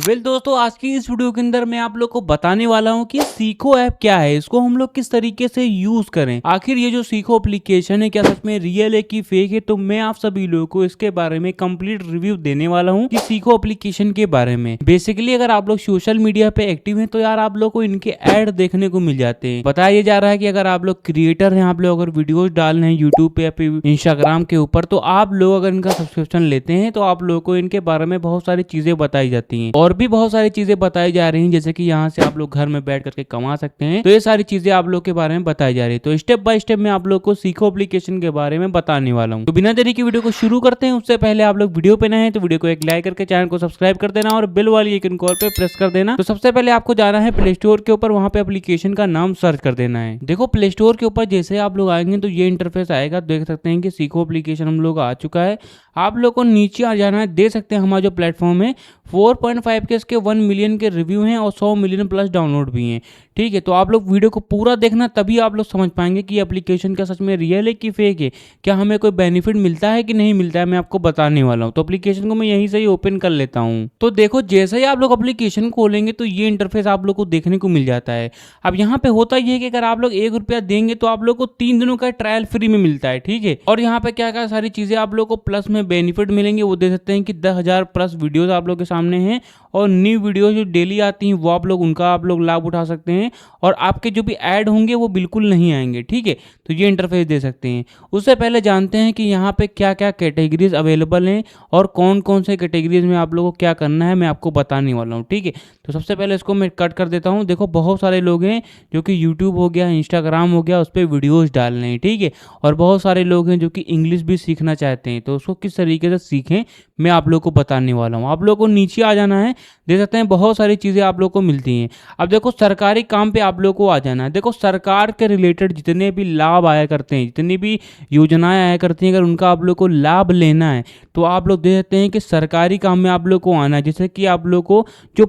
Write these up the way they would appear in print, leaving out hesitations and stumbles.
दोस्तों, आज की इस वीडियो के अंदर मैं आप लोग को बताने वाला हूं कि सीखो ऐप क्या है, इसको हम लोग किस तरीके से यूज करें। आखिर ये जो सीखो एप्लीकेशन है क्या सच में रियल है कि फेक है, तो मैं आप सभी लोगों को इसके बारे में कंप्लीट रिव्यू देने वाला हूं कि सीखो एप्लीकेशन के बारे में। बेसिकली अगर आप लोग सोशल मीडिया पे एक्टिव हैं तो यार आप लोग को इनके ऐड देखने को मिल जाते हैं। बताया जा रहा है कि अगर आप लोग क्रिएटर हैं, आप लोग अगर वीडियोज डाल रहे हैं यूट्यूब पे या फिर इंस्टाग्राम के ऊपर, तो आप लोग अगर इनका सब्सक्रिप्शन लेते हैं तो आप लोगों को इनके बारे में बहुत सारी चीजें बताई जाती हैं और भी बहुत सारी चीजें बताई जा रही हैं, जैसे कि यहाँ से आप लोग घर में बैठ करके कमा सकते हैं। तो ये सारी चीजें आप लोग के बारे में बताई जा रही है। तो स्टेप बाय स्टेप मैं आप लोग को सीखो एप्लीकेशन के बारे में बताने वाला हूँ। तो बिना देरी की वीडियो को शुरू करते हैं। उससे पहले आप लोग वीडियो पे नए हैं तो वीडियो को एक लाइक करके चैनल को सब्सक्राइब कर देना और बिल वाली आइकन को पे प्रेस कर देना। तो सबसे पहले आपको जाना है प्ले स्टोर के ऊपर, वहां पे एप्लीकेशन का नाम सर्च कर देना है। देखो प्ले स्टोर के ऊपर जैसे आप लोग आएंगे तो ये इंटरफेस आएगा। देख सकते हैं कि सीखो एप्लीकेशन हम लोग आ चुका है। आप लोग को नीचे आ जाना है। दे सकते हैं हमारा जो प्लेटफॉर्म है 4.5 के इसके 1 मिलियन के रिव्यू हैं और 100 मिलियन प्लस डाउनलोड भी हैं। ठीक है, तो आप लोग वीडियो को पूरा देखना, तभी आप लोग समझ पाएंगे कि एप्लीकेशन का सच में रियल है कि फेक है, क्या हमें कोई बेनिफिट मिलता है कि नहीं मिलता है, मैं आपको बताने वाला हूँ। तो एप्लीकेशन को मैं यहीं से ही ओपन कर लेता हूँ। तो देखो जैसे ही आप लोग एप्लीकेशन खोलेंगे तो ये इंटरफेस आप लोग को देखने को मिल जाता है। अब यहाँ पे होता ये है कि अगर आप लोग 1 रुपया देंगे तो आप लोग को 3 दिनों का ट्रायल फ्री में मिलता है। ठीक है, और यहाँ पे क्या क्या सारी चीजें आप लोग को प्लस में बेनिफिट मिलेंगे वो दे सकते हैं कि 10,000 प्लस वीडियोस आप लोग के सामने हैं और न्यू वीडियोस जो डेली आती हैं वो आप लोग उनका आप लोग लाभ उठा सकते हैं और आपके जो भी ऐड होंगे वो बिल्कुल नहीं आएंगे। ठीक है, तो ये इंटरफेस दे सकते हैं। उससे पहले जानते हैं कि यहाँ पे क्या क्या कैटेगरीज अवेलेबल हैं और कौन कौन से कैटेगरीज में आप लोगों को क्या करना है मैं आपको बताने वाला हूँ। ठीक है, तो सबसे पहले इसको मैं कट कर देता हूँ। देखो बहुत सारे लोग हैं जो कि यूट्यूब हो गया, इंस्टाग्राम हो गया, उस पर वीडियोज़ डाल रहे हैं। ठीक है, और बहुत सारे लोग हैं जो कि इंग्लिश भी सीखना चाहते हैं, तो उसको किस तरीके से सीखें मैं आप लोग को बताने वाला हूँ। आप लोग को नीचे आ जाना है। देख सकते हैं बहुत सारी चीज़ें आप लोग को मिलती हैं। अब देखो सरकारी काम पे आप लोग को आ जाना है। देखो सरकार के रिलेटेड जितने भी लाभ आया करते हैं, जितनी भी योजनाएं आया करती हैं, अगर उनका आप लोग को लाभ लेना है तो आप लोग देख सकते हैं कि सरकारी काम में आप लोग को आना है। जैसे कि आप लोग को जो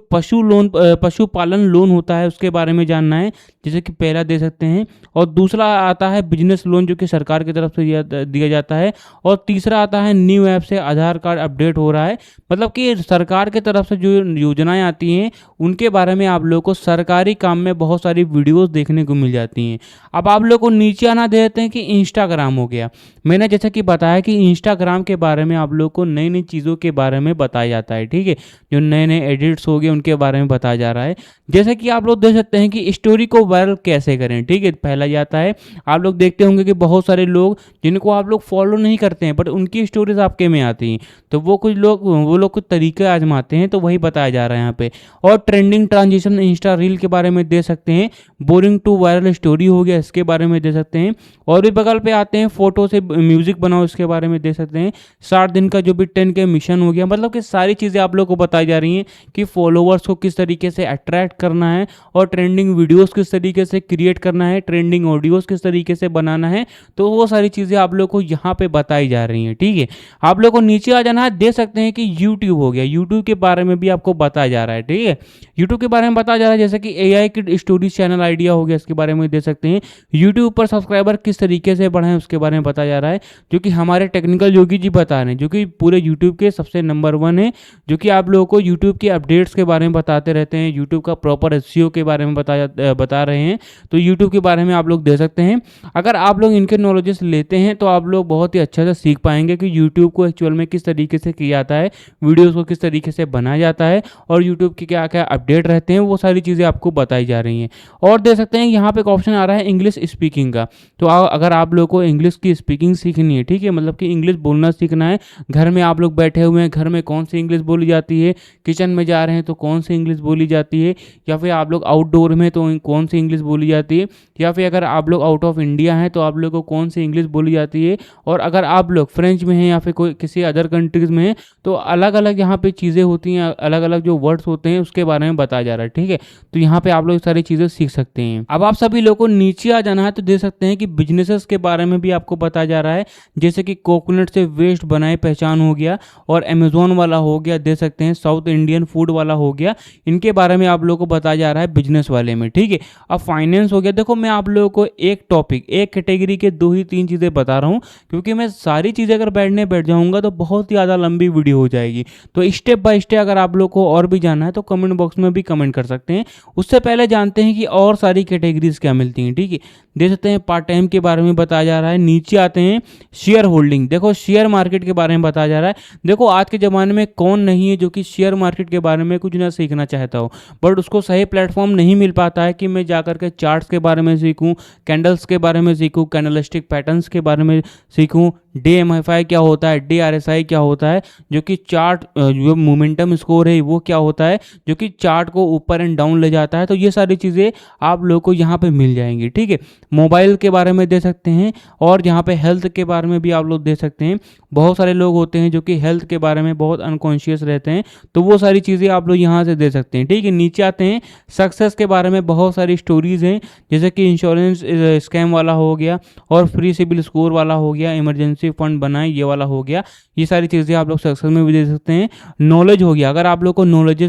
पशुपालन लोन होता है उसके बारे में जानना है, जैसे कि पहला दे सकते हैं, और दूसरा आता है बिजनेस लोन जो कि सरकार की तरफ से दिया जाता है, और तीसरा आता है न्यू ऐप से आधार कार्ड अपडेट हो रहा है। मतलब कि सरकार की तरफ से जो योजनाएं आती हैं उनके बारे में आप लोगों को सरकारी काम में बहुत सारी वीडियोस देखने को मिल जाती हैं। अब आप लोग को नीचे आना देते हैं कि इंस्टाग्राम हो गया। मैंने जैसा कि बताया कि इंस्टाग्राम के बारे में आप लोग को नई नई चीज़ों के बारे में बताया जाता है। ठीक है, जो नए नए एडिट्स हो गए उनके बारे में बताया जा रहा है। जैसे कि आप लोग देख सकते हैं कि स्टोरी को वायरल कैसे करें। ठीक है, पहला जाता है, आप लोग देखते होंगे कि बहुत सारे लोग जिनको आप लोग फॉलो नहीं करते हैं बट उनकी स्टोरीज आपके में आती हैं, तो वो लोग कुछ तरीके आजमाते हैं, तो वही बताया जा रहा है यहाँ पे। और ट्रेंडिंग ट्रांजिशन इंस्टा रील के बारे में दे सकते हैं। बोरिंग टू वायरल स्टोरी हो गया, इसके बारे में दे सकते हैं। और भी बगल पे आते हैं फोटो से म्यूजिक बनाओ, इसके बारे में दे सकते हैं। 60 दिन का जो भी 10 के मिशन हो गया। मतलब कि सारी चीज़ें आप लोग को बताई जा रही हैं कि फॉलोवर्स को किस तरीके से अट्रैक्ट करना है और ट्रेंडिंग वीडियोस किस तरीके से क्रिएट करना है, ट्रेंडिंग ऑडियोज किस तरीके से बनाना है, तो वो सारी चीज़ें आप लोग को यहाँ पे बताई जा रही हैं। ठीक है, आप लोग को नीचे आ जाना है। दे सकते हैं कि यूट्यूब हो गया, यूट्यूब के बारे में भी आपको बताया जा रहा है। ठीक है, यूट्यूब के बारे में बताया जा रहा है, जैसे कि AI की स्टोरीज चैनल आइडिया हो गया, इसके बारे में दे सकते हैं। यूट्यूब पर सब्सक्राइबर किस तरीके से बढ़ाएं उसके बारे में बताया जा रहा है, जो कि हमारे टेक्निकल योगी जी बता रहे हैं, जो कि पूरे यूट्यूब के सबसे नंबर 1 है, जो कि आप लोगों को यूट्यूब के अपडेट्स के बारे में बताते रहते हैं, यूट्यूब का प्रॉपर SEO के बारे में बता रहे हैं। तो यूट्यूब के बारे में आप लोग दे सकते हैं। अगर आप लोग इनके नॉलेजेस लेते हैं तो आप लोग बहुत ही अच्छे से सीख पाएंगे कि यूट्यूब को एक्चुअल में किस तरीके से किया जाता है, वीडियोस को किस तरीके से बनाया जाता है और यूट्यूब के क्या क्या अपडेट रहते हैं, वो सारी चीज़ें आपको बताई जा रही हैं। और दे सकते हैं यहाँ पे एक ऑप्शन आ रहा है इंग्लिश स्पीकिंग का। तो अगर आप लोग को इंग्लिश की स्पीकिंग सीखनी है, ठीक है, मतलब कि इंग्लिश बोलना सीखना है, घर में आप लोग बैठे हुए हैं, घर में कौन सी इंग्लिश बोली जाती है, किचन में जा रहे हैं तो कौन सी इंग्लिश बोली जाती है, या फिर आप लोग आउटडोर में तो कौन सी इंग्लिश बोली जाती है, या फिर अगर आप लोग आउट ऑफ इंडिया हैं तो आप लोग को कौन सी इंग्लिश बोली जाती है, और अगर आप लोग फ्रेंच में हैं या फिर कोई किसी अदर कंट्रीज में हैं तो अलग अलग यहाँ पे चीज़ें होती हैं, अलग अलग जो वर्ड्स होते हैं उसके बारे में बताया जा रहा है। ठीक है, तो यहाँ पे आप लोग सारी चीज़ें सीख सकते हैं। अब आप सभी लोगों को नीचे आ जाना है तो देख सकते हैं कि बिजनेसेस के बारे में भी आपको बताया जा रहा है, जैसे कि कोकोनट से वेस्ट बनाए पहचान हो गया, और अमेजोन वाला हो गया, दे सकते हैं साउथ इंडियन फूड वाला हो गया, इनके बारे में आप लोगों को बताया जा रहा है बिजनेस वाले में। ठीक है, अब फाइनेंस हो गया। देखो मैं आप लोगों को एक टॉपिक, एक कैटेगरी के 2 ही 3 चीज़ें बता रहा हूँ, क्योंकि मैं सारी चीज़ें अगर बैठ जाऊँगा तो बहुत ही ज़्यादा लंबी वीडियो हो जाएगी। तो स्टेप बाय स्टेप अगर आप लोग लोग को और भी जानना है तो कमेंट बॉक्स में भी कमेंट कर सकते हैं। उससे पहले जानते हैं कि और सारी कैटेगरीज क्या मिलती हैं। ठीक है, देख सकते हैं पार्ट टाइम के बारे में बताया जा रहा है। नीचे आते हैं शेयर होल्डिंग, देखो शेयर मार्केट के बारे में बताया जा रहा है। देखो आज के ज़माने में कौन नहीं है जो कि शेयर मार्केट के बारे में कुछ ना सीखना चाहता हो, बट उसको सही प्लेटफॉर्म नहीं मिल पाता है कि मैं जाकर के चार्ट्स के बारे में सीखूं, कैंडल्स के बारे में सीखूं, कैंडलस्टिक पैटर्न्स के बारे में सीखूं, DMFI क्या होता है, DRSI क्या होता है, जो कि चार्ट जो मोमेंटम स्कोर है वो क्या होता है, जो कि चार्ट को ऊपर एंड डाउन ले जाता है। तो ये सारी चीज़ें आप लोगों को यहाँ पे मिल जाएंगी। ठीक है, मोबाइल के बारे में दे सकते हैं और यहाँ पे हेल्थ के बारे में भी आप लोग दे सकते हैं। बहुत सारे लोग होते हैं जो कि हेल्थ के बारे में बहुत अनकॉन्शियस रहते हैं, तो वो सारी चीज़ें आप लोग यहाँ से दे सकते हैं। ठीक है, नीचे आते हैं सक्सेस के बारे में बहुत सारी स्टोरीज़ हैं, जैसे कि इंश्योरेंस स्कैम वाला हो गया और फ्री सिबिल स्कोर वाला हो गया, इमरजेंसी फंड बनाए ये वाला हो गया। ये सारी चीज़ें आप लोग सक्सेस में भी दे सकते हैं। नॉलेज हो गया, अगर आप लोग को नॉलेज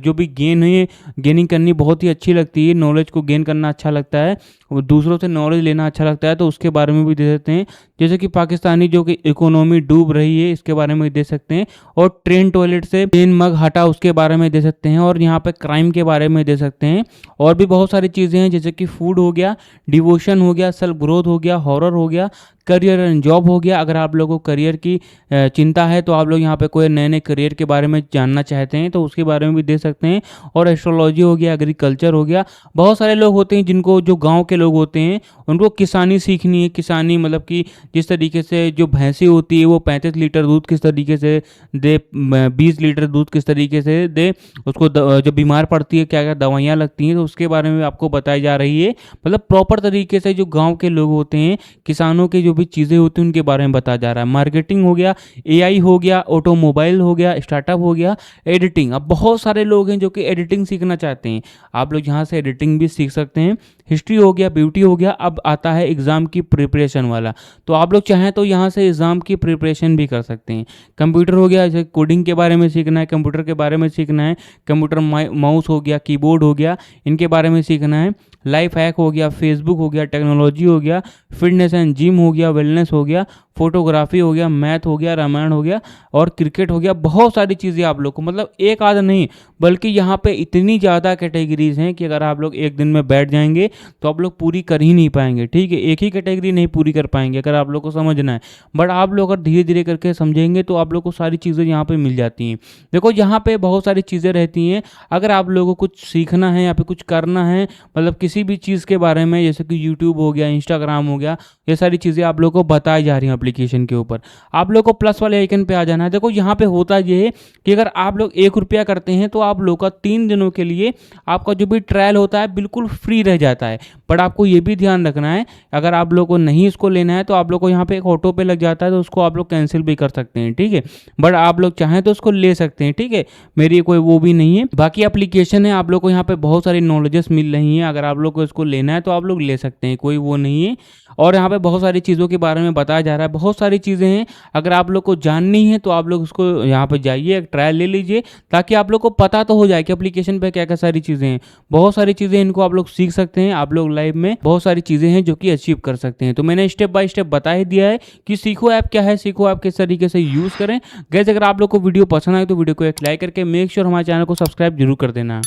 जो भी गेनिंग करनी बहुत ही अच्छी लगती है, नॉलेज को गेन करना अच्छा लगता है, दूसरों से नॉलेज लेना अच्छा लगता है, तो उसके बारे में भी दे सकते हैं। जैसे कि पाकिस्तानी जो कि इकोनॉमी डूब रही है इसके बारे में दे सकते हैं, और ट्रेन टॉयलेट से ट्रेन मग हटा उसके बारे में दे सकते हैं, और यहाँ पे क्राइम के बारे में दे सकते हैं। और भी बहुत सारी चीज़ें हैं जैसे कि फूड हो गया, डिवोशन हो गया, सेल्फ ग्रोथ हो गया, हॉरर हो गया, करियर एंड जॉब हो गया। अगर आप लोगों को करियर की चिंता है तो आप लोग यहाँ पे कोई नए नए करियर के बारे में जानना चाहते हैं तो उसके बारे में भी दे सकते हैं। और एस्ट्रोलॉजी हो गया, एग्रीकल्चर हो गया। बहुत सारे लोग होते हैं जिनको, जो गांव के लोग होते हैं, उनको किसानी सीखनी है। किसानी मतलब कि जिस तरीके से जो भैंसी होती है वो 35 लीटर दूध किस तरीके से दे, 20 लीटर दूध किस तरीके से दे, उसको जब बीमार पड़ती है क्या क्या दवाइयाँ लगती हैं, तो उसके बारे में आपको बताई जा रही है। मतलब प्रॉपर तरीके से जो गाँव के लोग होते हैं, किसानों के जो भी चीज़ें होती हैं उनके बारे में बताया जा रहा है। मार्केटिंग हो गया, AI हो गया, ऑटोमोबाइल हो गया, स्टार्टअप हो गया, एडिटिंग। अब बहुत सारे लोग हैं जो कि एडिटिंग सीखना चाहते हैं, आप लोग यहाँ से एडिटिंग भी सीख सकते हैं। हिस्ट्री हो गया, ब्यूटी हो गया। अब आता है एग्ज़ाम की प्रिपरेशन वाला, तो आप लोग चाहें तो यहाँ से एग्ज़ाम की प्रिपरेशन भी कर सकते हैं। कंप्यूटर हो गया, जैसे कोडिंग के बारे में सीखना है, कंप्यूटर के बारे में सीखना है, कंप्यूटर माउस हो गया, कीबोर्ड हो गया, इनके बारे में सीखना है। लाइफ हैक हो गया, फेसबुक हो गया, टेक्नोलॉजी हो गया, फिटनेस एंड जिम हो गया, वेलनेस हो गया, फोटोग्राफी हो गया, मैथ हो गया, रामायण हो गया और क्रिकेट हो गया। बहुत सारी चीज़ें आप लोग को, मतलब एक आध नहीं बल्कि यहाँ पे इतनी ज़्यादा कैटेगरीज हैं कि अगर आप लोग एक दिन में बैठ जाएंगे तो आप लोग पूरी कर ही नहीं पाएंगे। ठीक है, एक ही कैटेगरी नहीं पूरी कर पाएंगे अगर आप लोग को समझना है, बट आप लोग अगर धीरे धीरे करके समझेंगे तो आप लोग को सारी चीज़ें यहाँ पे मिल जाती हैं। देखो यहाँ पे बहुत सारी चीज़ें रहती हैं, अगर आप लोगों को कुछ सीखना है या फिर कुछ करना है, मतलब किसी भी चीज़ के बारे में, जैसे कि यूट्यूब हो गया, इंस्टाग्राम हो गया, ये सारी चीज़ें आप लोगों को बताई जा रही हैं एप्लीकेशन के ऊपर। आप लोग को प्लस वाले आइकन पे आ जाना है। देखो यहाँ पे होता ये है कि अगर आप लोग 1 रुपया करते हैं तो आप लोग का 3 दिनों के लिए आपका जो भी ट्रायल होता है बिल्कुल फ्री रह जाता है। बट आपको ये भी ध्यान रखना है, अगर आप लोग को नहीं इसको लेना है तो आप लोग को यहाँ पे एक ऑटो पे लग जाता है, तो उसको आप लोग कैंसिल भी कर सकते हैं। ठीक है, बट आप लोग चाहें तो उसको ले सकते हैं। ठीक है, मेरी कोई वो भी नहीं है। बाकी एप्लीकेशन है, आप लोग को यहाँ पे बहुत सारी नॉलेजेस मिल रही हैं, अगर आप लोग को इसको लेना है तो आप लोग ले सकते हैं, कोई वो नहीं है। और यहाँ पे बहुत सारी चीज़ों के बारे में बताया जा रहा है, बहुत सारी चीज़ें हैं, अगर आप लोग को जाननी है तो आप लोग उसको यहाँ पे जाइए, एक ट्रायल ले लीजिए, ताकि आप लोग को पता तो हो जाए कि एप्लीकेशन पे क्या क्या सारी चीज़ें हैं। बहुत सारी चीज़ें इनको आप लोग सीख सकते हैं, आप लोग लाइव में बहुत सारी चीज़ें हैं जो कि अचीव कर सकते हैं। तो मैंने स्टेप बाय स्टेप बता ही दिया है कि सीखो ऐप क्या है, सीखो ऐप किस तरीके से यूज़ करें। गाइस अगर आप लोग को वीडियो पसंद आए तो वीडियो को एक लाइक करके मेक श्योर हमारे चैनल को सब्सक्राइब जरूर कर देना।